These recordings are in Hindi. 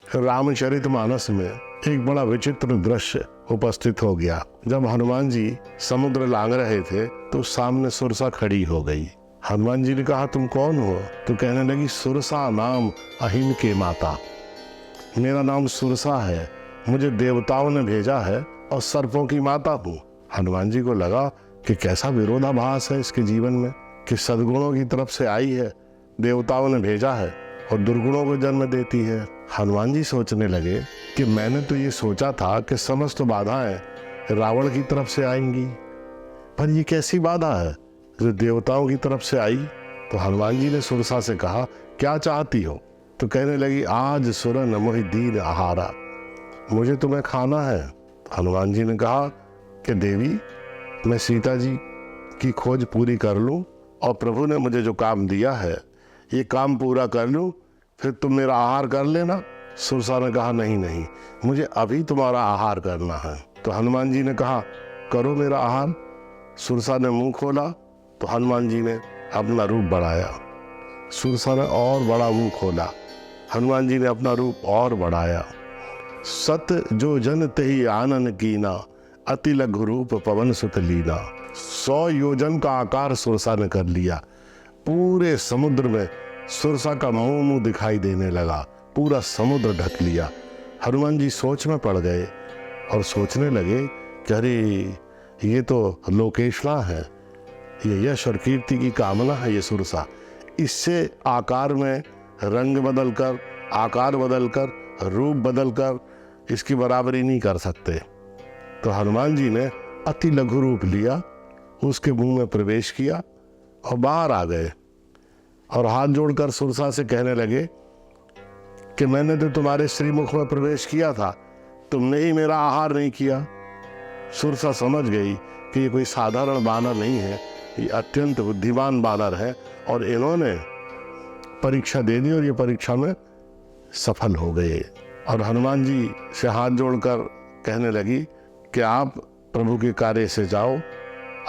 रामचरितमानस में एक बड़ा विचित्र दृश्य उपस्थित हो गया। जब हनुमान जी समुद्र लांग रहे थे तो सामने सुरसा खड़ी हो गई। हनुमान जी ने कहा, तुम कौन हो? तो कहने लगी, सुरसा नाम अहिन के माता। मेरा नाम सुरसा है, मुझे देवताओं ने भेजा है और सर्पों की माता हूँ। हनुमान जी को लगा कि कैसा विरोधाभास है इसके जीवन में, कि सद्गुणों की तरफ से आई है, देवताओं ने भेजा है और दुर्गुणों को जन्म देती है। हनुमान जी सोचने लगे कि मैंने तो ये सोचा था कि समस्त बाधाएं रावण की तरफ से आएंगी, पर ये कैसी बाधा है जो देवताओं की तरफ से आई। तो हनुमान जी ने सुरसा से कहा, क्या चाहती हो? तो कहने लगी, आज सुरन मोहि दीन आहारा, मुझे तुम्हें खाना है। हनुमान जी ने कहा कि देवी, मैं सीता जी की खोज पूरी कर लूं और प्रभु ने मुझे जो काम दिया है ये काम पूरा कर लूं, फिर तुम मेरा आहार कर लेना। सुरसा ने कहा, नहीं नहीं, मुझे अभी तुम्हारा आहार करना है। तो हनुमान जी ने कहा, करो मेरा आहार। सुरसा ने मुंह खोला तो हनुमान जी ने अपना रूप बढ़ाया। सुरसा ने और बड़ा मुंह खोला, हनुमान जी ने अपना रूप और बढ़ाया। सत जो जन तेहि आनन कीना, अति लघु रूप पवन सुत लीना। 100 योजन का आकार सुरसा ने कर लिया। पूरे समुद्र में सुरसा का मुंह दिखाई देने लगा, पूरा समुद्र ढक लिया। हनुमान जी सोच में पड़ गए और सोचने लगे कि अरे ये तो लोकेशना है, ये यश और कीर्ति की कामना है ये सुरसा। इससे आकार में रंग बदलकर, आकार बदलकर, रूप बदलकर इसकी बराबरी नहीं कर सकते। तो हनुमान जी ने अति लघु रूप लिया, उसके मुंह में प्रवेश किया और बाहर आ गए और हाथ जोड़कर सुरसा से कहने लगे कि मैंने तो तुम्हारे श्रीमुख में प्रवेश किया था, तुमने ही मेरा आहार नहीं किया। सुरसा समझ गई कि ये कोई साधारण बानर नहीं है, ये अत्यंत बुद्धिमान बानर है और इन्होंने परीक्षा दे दी और ये परीक्षा में सफल हो गए। और हनुमान जी से हाथ जोड़कर कहने लगी कि आप प्रभु के कार्य से जाओ,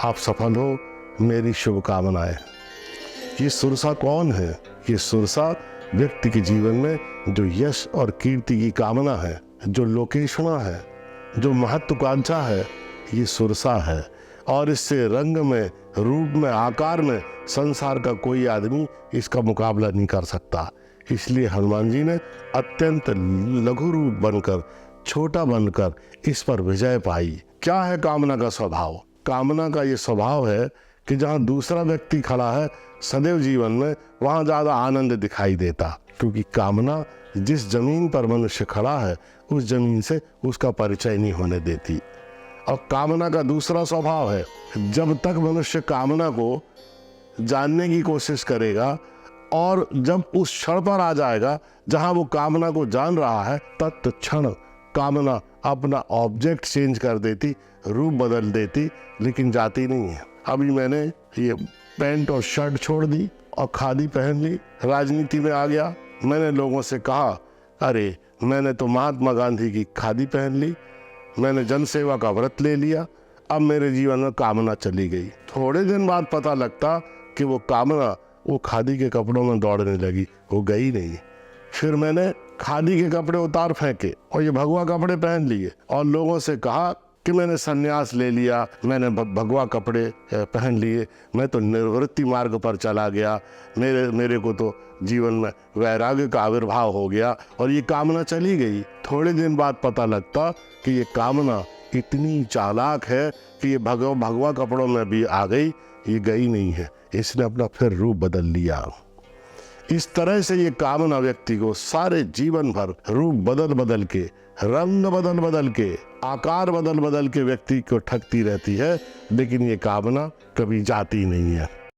आप सफल हो, मेरी शुभकामनाएं। ये सुरसा कौन है? ये सुरसा व्यक्ति के जीवन में जो यश और कीर्ति की कामना है, जो लोकेशना है, जो महत्वाकांक्षा है, ये सुरसा है। और इससे रंग में, रूप में, आकार में संसार का कोई आदमी इसका मुकाबला नहीं कर सकता। इसलिए हनुमान जी ने अत्यंत लघु रूप बनकर, छोटा बनकर इस पर विजय पाई। क्या है कामना का स्वभाव? कामना का ये स्वभाव है कि जहाँ दूसरा व्यक्ति खड़ा है सदैव जीवन में, वहाँ ज़्यादा आनंद दिखाई देता, क्योंकि कामना जिस जमीन पर मनुष्य खड़ा है उस जमीन से उसका परिचय नहीं होने देती। और कामना का दूसरा स्वभाव है, जब तक मनुष्य कामना को जानने की कोशिश करेगा और जब उस क्षण पर आ जाएगा जहां वो कामना को जान रहा है, तत्क्षण कामना अपना ऑब्जेक्ट चेंज कर देती, रूप बदल देती, लेकिन जाती नहीं है। अभी मैंने ये पैंट और शर्ट छोड़ दी और खादी पहन ली, राजनीति में आ गया। मैंने लोगों से कहा, अरे मैंने तो महात्मा गांधी की खादी पहन ली, मैंने जनसेवा का व्रत ले लिया, अब मेरे जीवन में कामना चली गई। थोड़े दिन बाद पता लगता कि वो कामना वो खादी के कपड़ों में दौड़ने लगी, वो गई नहीं। फिर मैंने खादी के कपड़े उतार फेंके और ये भगवा कपड़े पहन लिए और लोगों से कहा कि मैंने संन्यास ले लिया, मैंने भगवा कपड़े पहन लिए, मैं तो निवृत्ति मार्ग पर चला गया, मेरे को तो जीवन में वैराग्य का आविर्भाव हो गया और ये कामना चली गई। थोड़े दिन बाद पता लगता कि ये कामना इतनी चालाक है कि ये भगवा कपड़ों में भी आ गई, ये गई नहीं है, इसने अपना फिर रूप बदल लिया। इस तरह से ये कामना व्यक्ति को सारे जीवन भर रूप बदल बदल के, रंग बदल बदल के, आकार बदल बदल के व्यक्ति को ठगती रहती है, लेकिन ये कामना कभी जाती नहीं है।